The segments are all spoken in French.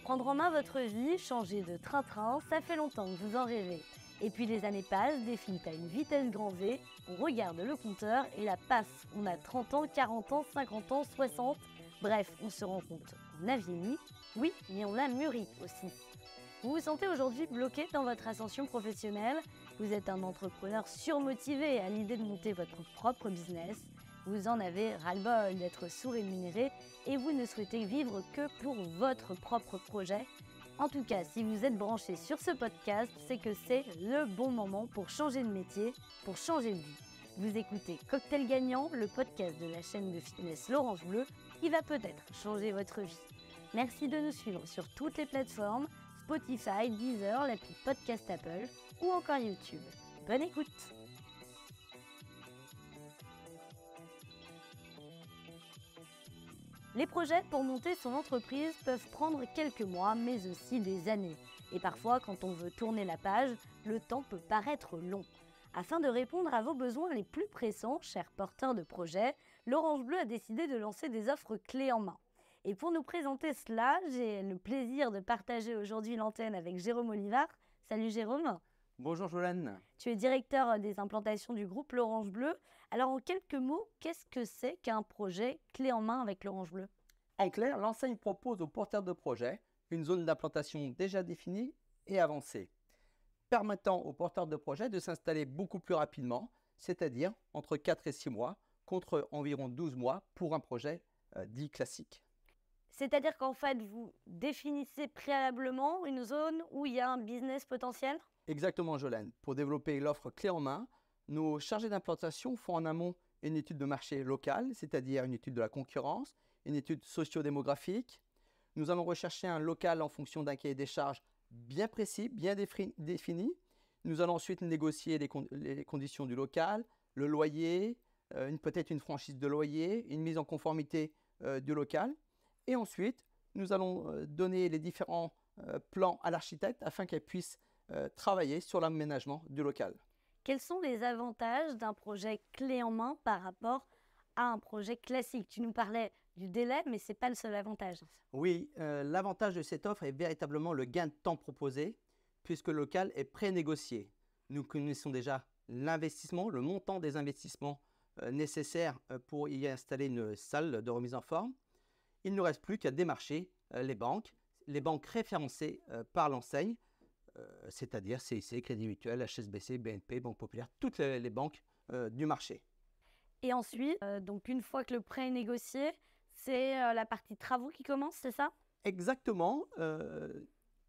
Prendre en main votre vie, changer de train-train, ça fait longtemps que vous en rêvez. Et puis les années passent, défilent à une vitesse grand V, on regarde le compteur et la passe. On a 30 ans, 40 ans, 50 ans, 60. Bref, on se rend compte qu'on a vieilli, oui, mais on a mûri aussi. Vous vous sentez aujourd'hui bloqué dans votre ascension professionnelle? Vous êtes un entrepreneur surmotivé à l'idée de monter votre propre business. Vous en avez ras-le-bol d'être sous-rémunéré et vous ne souhaitez vivre que pour votre propre projet. En tout cas, si vous êtes branché sur ce podcast, c'est que c'est le bon moment pour changer de métier, pour changer de vie. Vous écoutez Cocktail Gagnant, le podcast de la chaîne de fitness L'Orange Bleu, qui va peut-être changer votre vie. Merci de nous suivre sur toutes les plateformes, Spotify, Deezer, l'appli Podcast Apple ou encore YouTube. Bonne écoute! Les projets pour monter son entreprise peuvent prendre quelques mois, mais aussi des années. Et parfois, quand on veut tourner la page, le temps peut paraître long. Afin de répondre à vos besoins les plus pressants, chers porteurs de projets, l'Orange Bleu a décidé de lancer des offres clés en main. Et pour nous présenter cela, j'ai le plaisir de partager aujourd'hui l'antenne avec Jérôme Olivard. Salut Jérôme. Bonjour Jolane. Tu es directeur des implantations du groupe L'Orange Bleu. Alors en quelques mots, qu'est-ce que c'est qu'un projet clé en main avec L'Orange Bleu? En clair, l'enseigne propose aux porteurs de projet une zone d'implantation déjà définie et avancée, permettant aux porteurs de projet de s'installer beaucoup plus rapidement, c'est-à-dire entre 4 et 6 mois, contre environ 12 mois pour un projet dit classique. C'est-à-dire qu'en fait, vous définissez préalablement une zone où il y a un business potentiel? Exactement Jolane. Pour développer l'offre clé en main, nos chargés d'implantation font en amont une étude de marché local, c'est-à-dire une étude de la concurrence, une étude socio-démographique. Nous allons rechercher un local en fonction d'un cahier des charges bien précis, bien défini. Nous allons ensuite négocier les conditions du local, le loyer, peut-être une franchise de loyer, une mise en conformité du local. Et ensuite, nous allons donner les différents plans à l'architecte afin qu'elle puisse travailler sur l'aménagement du local. Quels sont les avantages d'un projet clé en main par rapport à un projet classique? Tu nous parlais du délai, mais ce n'est pas le seul avantage. Oui, l'avantage de cette offre est véritablement le gain de temps proposé, puisque le local est pré-négocié. Nous connaissons déjà l'investissement, le montant des investissements nécessaires pour y installer une salle de remise en forme. Il ne reste plus qu'à démarcher les banques référencées par l'enseigne, c'est-à-dire CIC, Crédit Mutuel, HSBC, BNP, Banque Populaire, toutes les banques du marché. Et ensuite, donc une fois que le prêt est négocié, c'est la partie travaux qui commence, c'est ça? Exactement.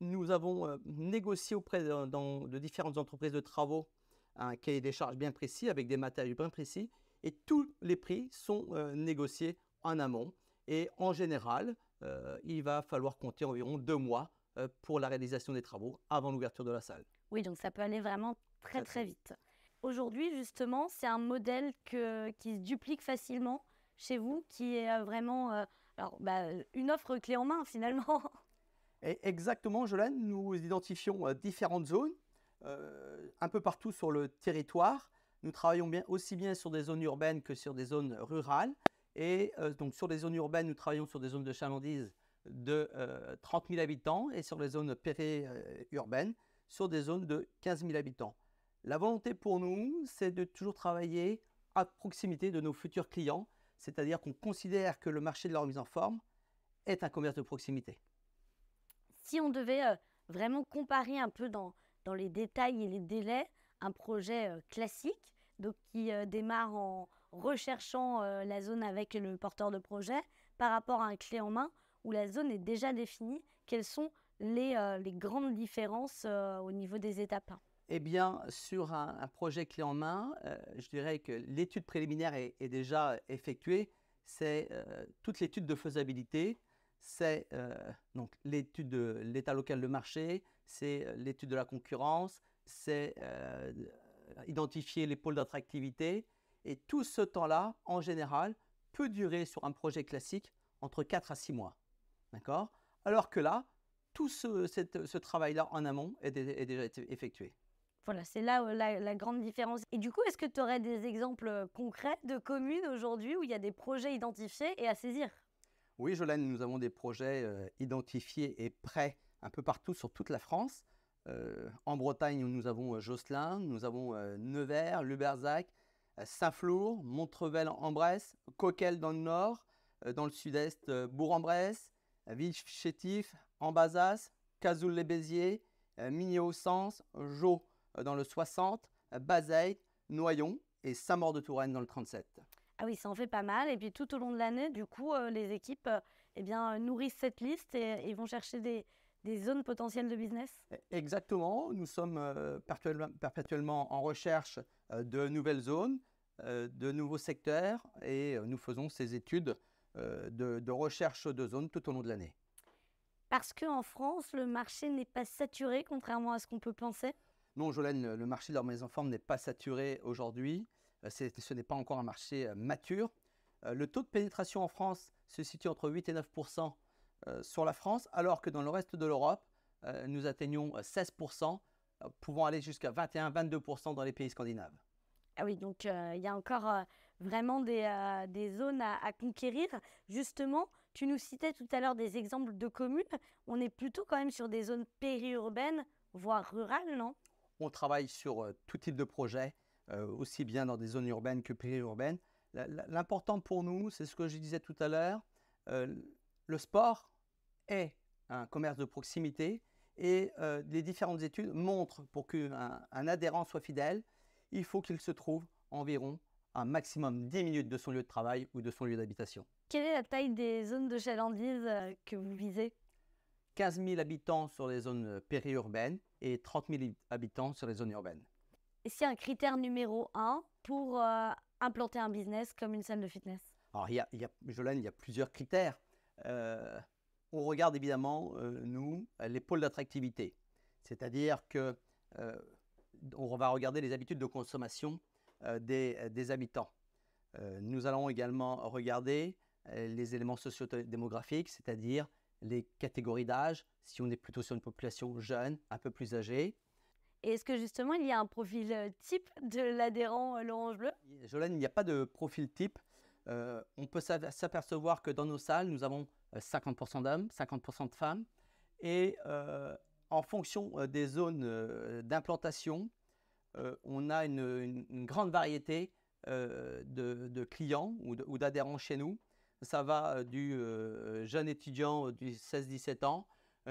Nous avons négocié auprès de différentes entreprises de travaux un cahier des charges bien précis avec des matériaux bien précis et tous les prix sont négociés en amont. Et en général, il va falloir compter environ 2 mois pour la réalisation des travaux avant l'ouverture de la salle. Oui, donc ça peut aller vraiment très vite. Aujourd'hui, justement, c'est un modèle qui se duplique facilement chez vous, qui est vraiment une offre clé en main finalement. Et exactement, Jolane, nous identifions différentes zones un peu partout sur le territoire. Nous travaillons aussi bien sur des zones urbaines que sur des zones rurales. Et donc sur les zones urbaines, nous travaillons sur des zones de chalandise de 30 000 habitants et sur les zones périurbaines, sur des zones de 15 000 habitants. La volonté pour nous, c'est de toujours travailler à proximité de nos futurs clients, c'est-à-dire qu'on considère que le marché de la remise en forme est un commerce de proximité. Si on devait vraiment comparer un peu dans les détails et les délais, un projet classique, donc qui démarre en recherchant la zone avec le porteur de projet par rapport à un clé en main où la zone est déjà définie, quelles sont les grandes différences au niveau des étapes? Eh bien, sur un projet clé en main, je dirais que l'étude préliminaire est déjà effectuée. C'est toute l'étude de faisabilité, c'est donc l'étude de l'état local de marché, c'est l'étude de la concurrence, c'est identifier les pôles d'attractivité. Et tout ce temps-là, en général, peut durer sur un projet classique entre 4 à 6 mois. D'accord? Alors que là, tout ce travail-là en amont est déjà effectué. Voilà, c'est là la grande différence. Et du coup, est-ce que tu aurais des exemples concrets de communes aujourd'hui où il y a des projets identifiés et à saisir? Oui, Jolène, nous avons des projets identifiés et prêts un peu partout sur toute la France. En Bretagne, nous avons Josselin, nous avons Nevers, Luberzac, Saint-Flour, Montrevel-en-Bresse, Coquelles dans le nord, dans le sud-est, Bourg-en-Bresse, Villefranche-Chétif, Ambazas, Cazoul-les-Béziers, Migné-au-Sens, Jaux dans le 60, Bazeilles, Noyon et Saint-Maur-de-Touraine dans le 37. Ah oui, ça en fait pas mal. Et puis tout au long de l'année, du coup, les équipes nourrissent cette liste et vont chercher des zones potentielles de business. Exactement, nous sommes perpétuellement en recherche de nouvelles zones, de nouveaux secteurs et nous faisons ces études de recherche de zones tout au long de l'année. Parce qu'en France, le marché n'est pas saturé, contrairement à ce qu'on peut penser. Non, Jolène, le marché de la maison forme n'est pas saturé aujourd'hui. Ce n'est pas encore un marché mature. Le taux de pénétration en France se situe entre 8 et 9% sur la France, alors que dans le reste de l'Europe, nous atteignons 16%, pouvant aller jusqu'à 21-22% dans les pays scandinaves. Ah oui, donc il y a encore vraiment des zones à conquérir. Justement, tu nous citais tout à l'heure des exemples de communes. On est plutôt quand même sur des zones périurbaines, voire rurales, non? On travaille sur tout type de projet, aussi bien dans des zones urbaines que périurbaines. L'important pour nous, c'est ce que je disais tout à l'heure, le sport est un commerce de proximité et les différentes études montrent pour qu'un adhérent soit fidèle, il faut qu'il se trouve environ un maximum 10 minutes de son lieu de travail ou de son lieu d'habitation. Quelle est la taille des zones de chalandise que vous visez? 15 000 habitants sur les zones périurbaines et 30 000 habitants sur les zones urbaines. Est-ce qu'il y a un critère numéro 1 pour implanter un business comme une salle de fitness? Alors, Jolène, il y a plusieurs critères. On regarde évidemment, nous, les pôles d'attractivité. C'est-à-dire que on va regarder les habitudes de consommation des habitants. Nous allons également regarder les éléments socio-démographiques, c'est-à-dire les catégories d'âge, si on est plutôt sur une population jeune, un peu plus âgée. Et est-ce que justement, il y a un profil type de l'adhérent l'Orange Bleu? Jolène, il n'y a pas de profil type. On peut s'apercevoir que dans nos salles, nous avons 50% d'hommes, 50% de femmes. Et en fonction des zones d'implantation, on a une grande variété de clients ou d'adhérents chez nous. Ça va du jeune étudiant du 16-17 ans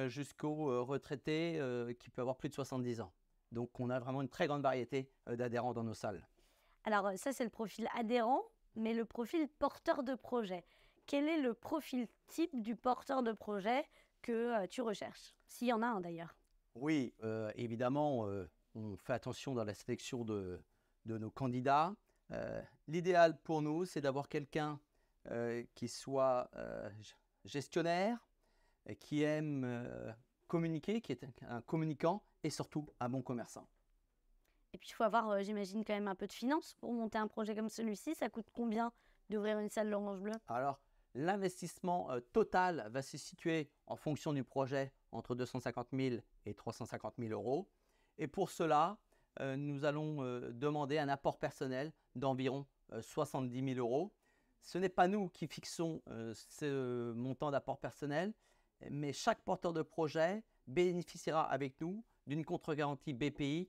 jusqu'au retraité qui peut avoir plus de 70 ans. Donc, on a vraiment une très grande variété d'adhérents dans nos salles. Alors, ça, c'est le profil adhérent, mais le profil porteur de projet. Quel est le profil type du porteur de projet que tu recherches? S'il y en a un d'ailleurs. Oui, évidemment, on fait attention dans la sélection de nos candidats. L'idéal pour nous, c'est d'avoir quelqu'un qui soit gestionnaire, qui aime communiquer, qui est un communicant et surtout un bon commerçant. Et puis, il faut avoir, j'imagine, quand même un peu de finances pour monter un projet comme celui-ci. Ça coûte combien d'ouvrir une salle l'Orange Bleu? Alors, l'investissement total va se situer en fonction du projet entre 250 000 et 350 000 euros. Et pour cela, nous allons demander un apport personnel d'environ 70 000 euros. Ce n'est pas nous qui fixons ce montant d'apport personnel, mais chaque porteur de projet bénéficiera avec nous d'une contre-garantie BPI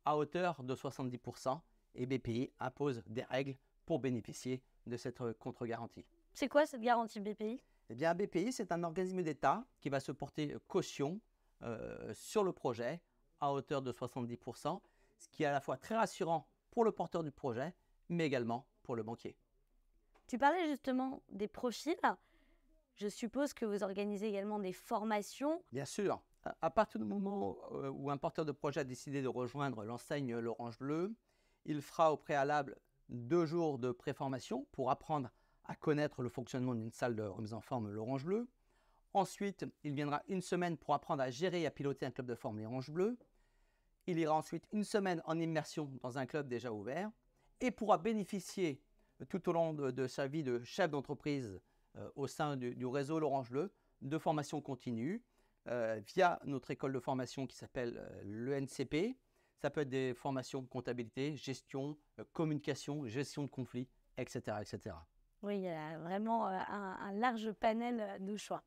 à hauteur de 70%. Et BPI impose des règles pour bénéficier de cette contre-garantie. C'est quoi cette garantie BPI? Eh bien, BPI, c'est un organisme d'État qui va se porter caution sur le projet à hauteur de 70%, ce qui est à la fois très rassurant pour le porteur du projet, mais également pour le banquier. Tu parlais justement des profils. Je suppose que vous organisez également des formations. Bien sûr, à partir du moment où un porteur de projet a décidé de rejoindre l'enseigne l'Orange Bleu, il fera au préalable 2 jours de préformation pour apprendre à connaître le fonctionnement d'une salle de remise en forme l'Orange Bleu. Ensuite, il viendra 1 semaine pour apprendre à gérer et à piloter un club de forme l'Orange Bleu. Il ira ensuite 1 semaine en immersion dans un club déjà ouvert et pourra bénéficier tout au long de sa vie de chef d'entreprise au sein du réseau l'Orange Bleu de formation continue via notre école de formation qui s'appelle l'ENCP. Ça peut être des formations comptabilité, gestion, communication, gestion de conflits, etc., etc. Oui, il y a vraiment un large panel de choix.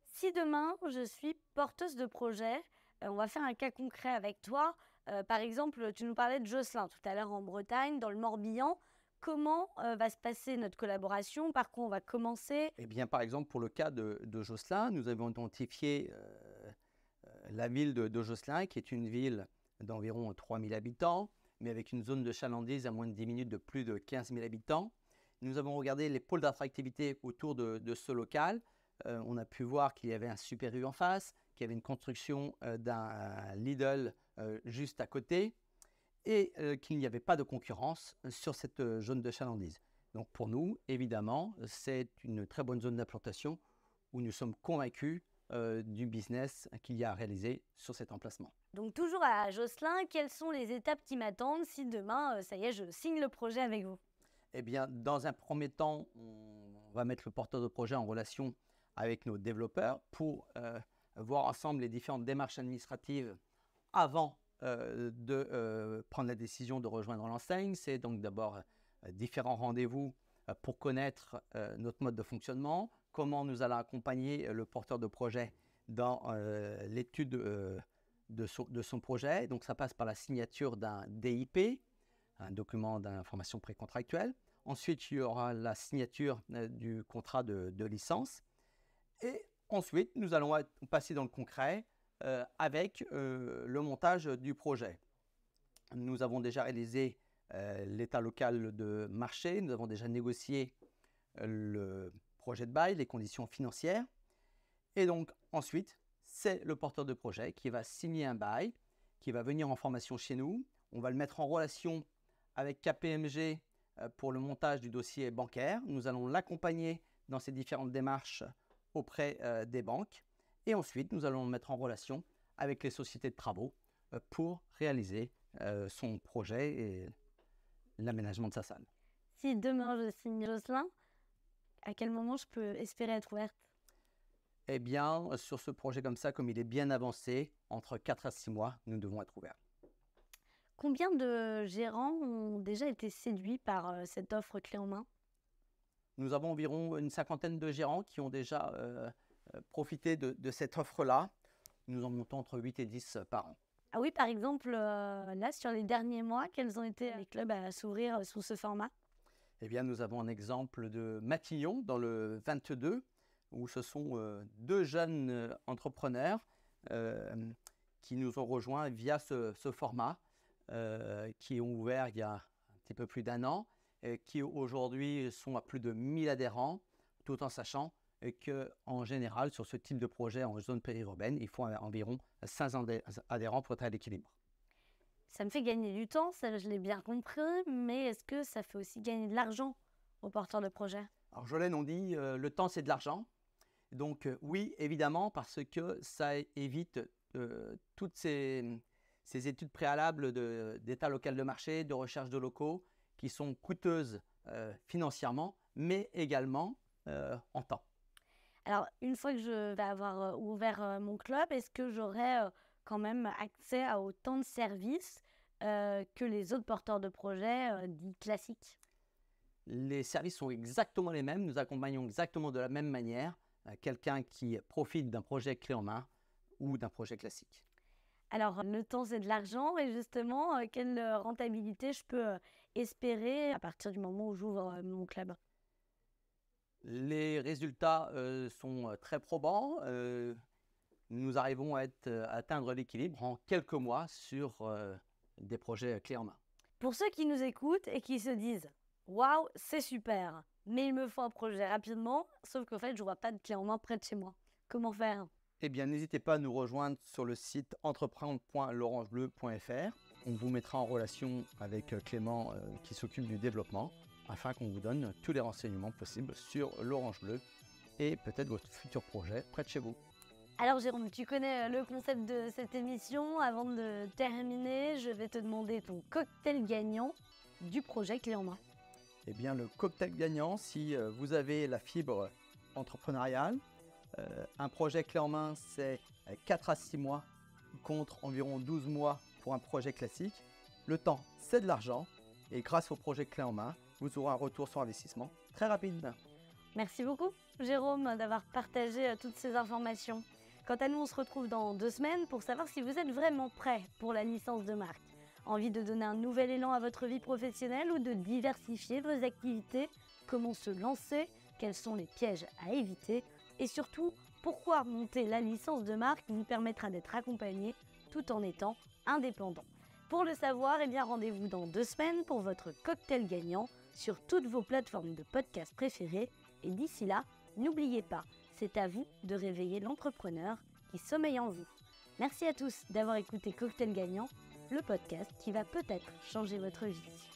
Si demain, je suis porteuse de projet, on va faire un cas concret avec toi. Par exemple, tu nous parlais de Josselin tout à l'heure en Bretagne, dans le Morbihan. Comment va se passer notre collaboration? Par quoi on va commencer? Eh bien, par exemple, pour le cas de Josselin, nous avons identifié la ville de Josselin, qui est une ville d'environ 3000 habitants, mais avec une zone de chalandise à moins de 10 minutes de plus de 15 000 habitants. Nous avons regardé les pôles d'attractivité autour de ce local. On a pu voir qu'il y avait un Super U en face, qu'il y avait une construction d'un Lidl juste à côté et qu'il n'y avait pas de concurrence sur cette zone de chalandise. Donc pour nous, évidemment, c'est une très bonne zone d'implantation où nous sommes convaincus du business qu'il y a à réaliser sur cet emplacement. Donc toujours à Josselin, quelles sont les étapes qui m'attendent si demain, ça y est, je signe le projet avec vous? Eh bien, dans un premier temps, on va mettre le porteur de projet en relation avec nos développeurs pour voir ensemble les différentes démarches administratives avant de prendre la décision de rejoindre l'enseigne. C'est donc d'abord différents rendez-vous pour connaître notre mode de fonctionnement, comment nous allons accompagner le porteur de projet dans l'étude de son projet. Donc ça passe par la signature d'un DIP, un document d'information précontractuelle. Ensuite, il y aura la signature du contrat de licence. Et ensuite, nous allons passer dans le concret avec le montage du projet. Nous avons déjà réalisé l'état local de marché, nous avons déjà négocié le projet de bail, les conditions financières. Et donc ensuite, c'est le porteur de projet qui va signer un bail, qui va venir en formation chez nous. On va le mettre en relation avec KPMG pour le montage du dossier bancaire. Nous allons l'accompagner dans ces différentes démarches auprès des banques. Et ensuite, nous allons le mettre en relation avec les sociétés de travaux pour réaliser son projet et l'aménagement de sa salle. Si demain je signe Josselin, à quel moment je peux espérer être ouverte? Eh bien, sur ce projet comme ça, comme il est bien avancé, entre 4 à 6 mois, nous devons être ouverts. Combien de gérants ont déjà été séduits par cette offre clé en main? Nous avons environ une cinquantaine de gérants qui ont déjà profité de cette offre-là. Nous en montons entre 8 et 10 par an. Ah oui, par exemple, là, sur les derniers mois, quels ont été les clubs à s'ouvrir sous ce format? Eh bien, nous avons un exemple de Matignon dans le 22, où ce sont deux jeunes entrepreneurs qui nous ont rejoints via ce format, qui ont ouvert il y a un petit peu plus d'1 an, et qui aujourd'hui sont à plus de 1000 adhérents, tout en sachant qu'en général, sur ce type de projet en zone périurbaine, il faut environ 500 adhérents pour être à l'équilibre. Ça me fait gagner du temps, ça je l'ai bien compris, mais est-ce que ça fait aussi gagner de l'argent aux porteurs de projet? Alors Jolène, on dit le temps c'est de l'argent. Donc oui, évidemment, parce que ça évite toutes ces études préalables d'état local de marché, de recherche de locaux, qui sont coûteuses financièrement, mais également en temps. Alors, une fois que je vais avoir ouvert mon club, est-ce que j'aurai quand même accès à autant de services que les autres porteurs de projets dits classiques? Les services sont exactement les mêmes, nous accompagnons exactement de la même manière quelqu'un qui profite d'un projet clé en main ou d'un projet classique. Alors, le temps, c'est de l'argent et justement, quelle rentabilité je peux espérer à partir du moment où j'ouvre mon club? Les résultats sont très probants. Nous arrivons à atteindre l'équilibre en quelques mois sur des projets clés en main. Pour ceux qui nous écoutent et qui se disent « Waouh, c'est super, mais il me faut un projet rapidement, sauf qu'en fait, je ne vois pas de clé en main près de chez moi. » Comment faire? Eh bien, n'hésitez pas à nous rejoindre sur le site entreprendre.l'orangebleu.fr. On vous mettra en relation avec Clément qui s'occupe du développement afin qu'on vous donne tous les renseignements possibles sur l'Orange Bleu et peut-être votre futur projet près de chez vous. Alors Jérôme, tu connais le concept de cette émission. Avant de terminer, je vais te demander ton cocktail gagnant du projet clé en main. Eh bien, le cocktail gagnant, si vous avez la fibre entrepreneuriale, un projet clé en main, c'est 4 à 6 mois contre environ 12 mois pour un projet classique. Le temps, c'est de l'argent et grâce au projet clé en main, vous aurez un retour sur investissement très rapide. Merci beaucoup, Jérôme, d'avoir partagé toutes ces informations. Quant à nous, on se retrouve dans 2 semaines pour savoir si vous êtes vraiment prêt pour la licence de marque. Envie de donner un nouvel élan à votre vie professionnelle ou de diversifier vos activités? Comment se lancer? Quels sont les pièges à éviter? Et surtout, pourquoi monter la licence de marque vous permettra d'être accompagné tout en étant indépendant? Pour le savoir, rendez-vous dans 2 semaines pour votre cocktail gagnant sur toutes vos plateformes de podcast préférées. Et d'ici là, n'oubliez pas, c'est à vous de réveiller l'entrepreneur qui sommeille en vous. Merci à tous d'avoir écouté Cocktail Gagnant, le podcast qui va peut-être changer votre vie.